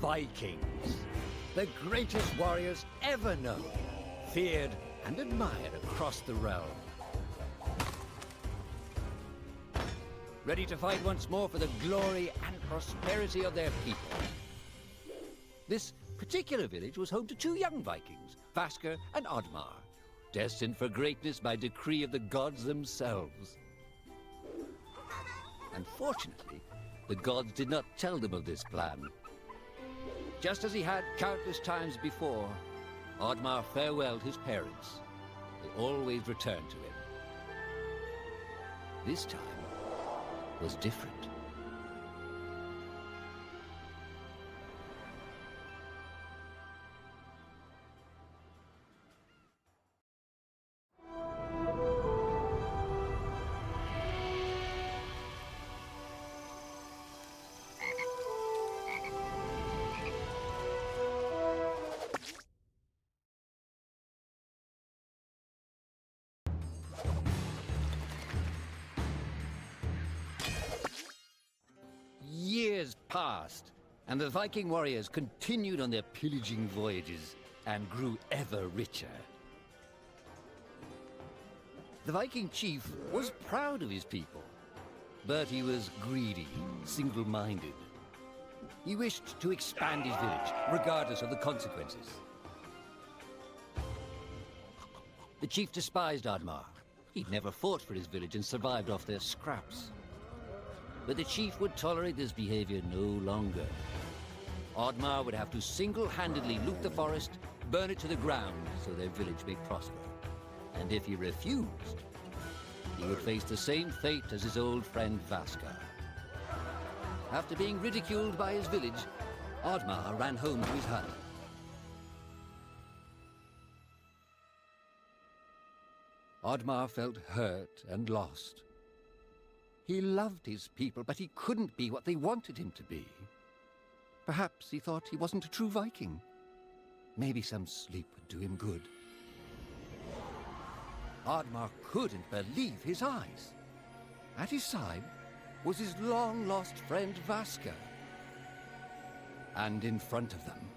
Vikings, the greatest warriors ever known, feared and admired across the realm. Ready to fight once more for the glory and prosperity of their people. This particular village was home to two young Vikings, Vasker and Oddmar, destined for greatness by decree of the gods themselves. Unfortunately, the gods did not tell them of this plan. Just as he had countless times before, Oddmar farewelled his parents. They always returned to him. This time was different. Years passed, and the Viking warriors continued on their pillaging voyages and grew ever richer. The Viking chief was proud of his people, but he was greedy, single-minded. He wished to expand his village, regardless of the consequences. The chief despised Oddmar. He'd never fought for his village and survived off their scraps. But the chief would tolerate this behavior no longer. Oddmar would have to single-handedly loot the forest, burn it to the ground so their village may prosper. And if he refused, he would face the same fate as his old friend Vasker. After being ridiculed by his village, Oddmar ran home to his hut. Oddmar felt hurt and lost. He loved his people, but he couldn't be what they wanted him to be. Perhaps he thought he wasn't a true Viking. Maybe some sleep would do him good. Oddmar couldn't believe his eyes. At his side was his long-lost friend Vasker. And in front of them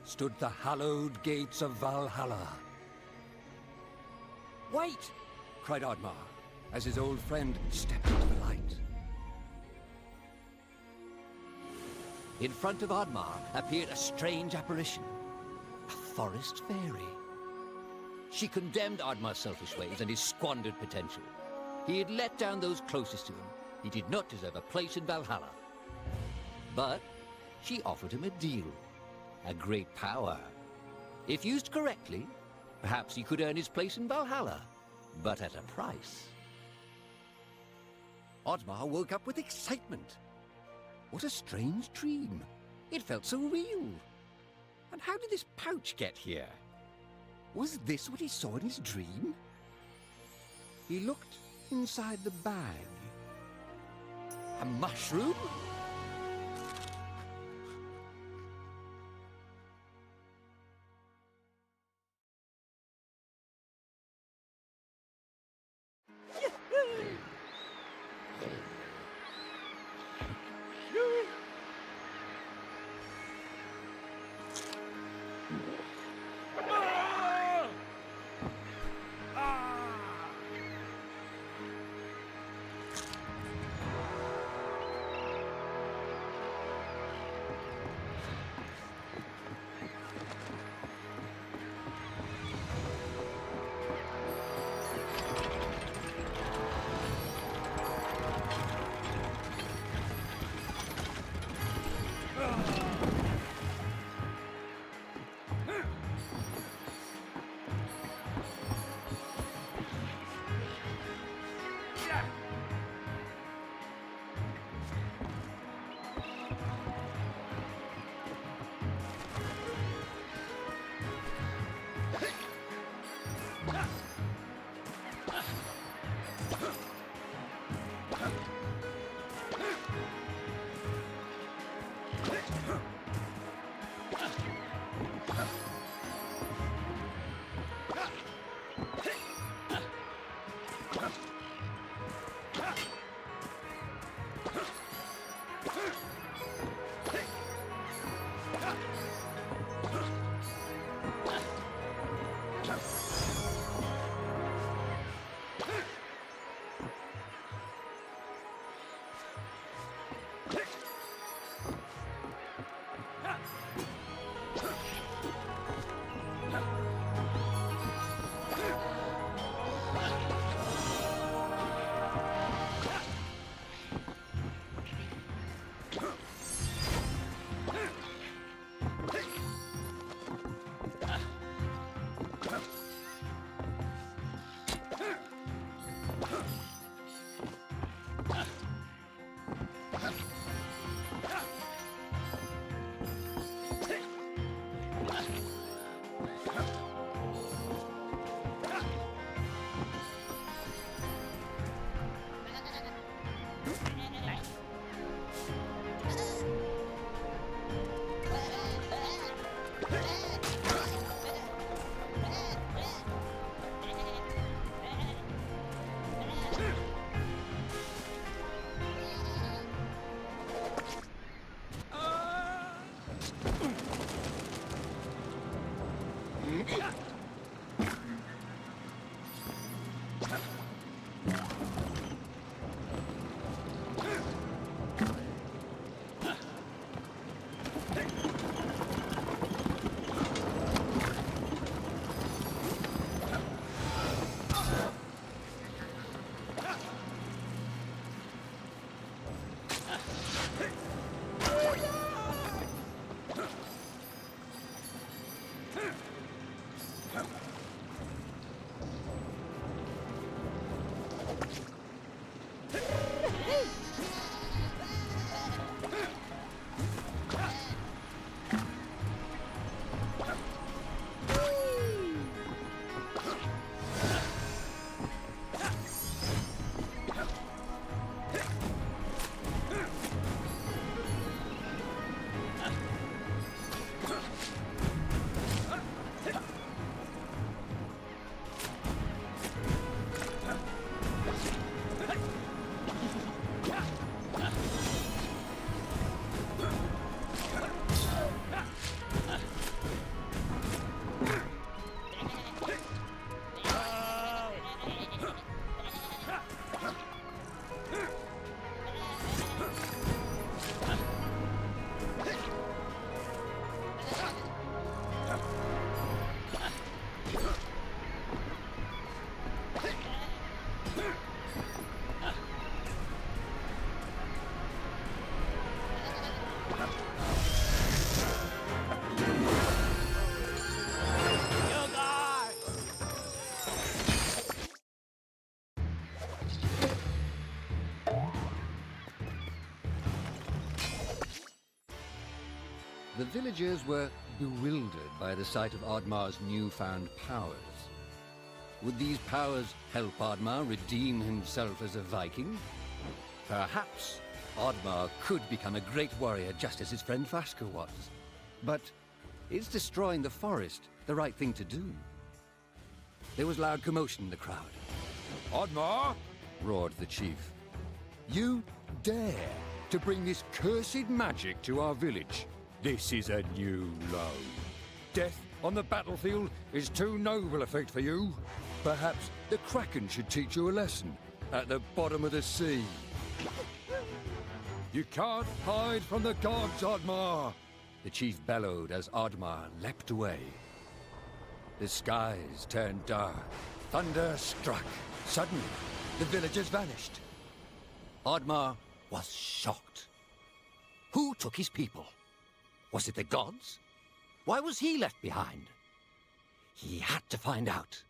stood the hallowed gates of Valhalla. "Wait!" cried Oddmar, as his old friend stepped into the light. In front of Oddmar appeared a strange apparition, a forest fairy. She condemned Oddmar's selfish ways and his squandered potential. He had let down those closest to him. He did not deserve a place in Valhalla. But she offered him a deal, a great power. If used correctly, perhaps he could earn his place in Valhalla, but at a price. Oddmar woke up with excitement. What a strange dream. It felt so real. And how did this pouch get here? Was this what he saw in his dream? He looked inside the bag. A mushroom? The villagers were bewildered by the sight of Oddmar's newfound powers. Would these powers help Oddmar redeem himself as a Viking? Perhaps Oddmar could become a great warrior just as his friend Vaska was. But is destroying the forest the right thing to do? There was loud commotion in the crowd. Oddmar! Roared the chief. You dare to bring this cursed magic to our village? This is a new low. Death on the battlefield is too noble a fate for you. Perhaps the Kraken should teach you a lesson at the bottom of the sea. You can't hide from the gods, Oddmar! The chief bellowed as Oddmar leapt away. The skies turned dark. Thunder struck. Suddenly, the villagers vanished. Oddmar was shocked. Who took his people? Was it the gods? Why was he left behind? He had to find out.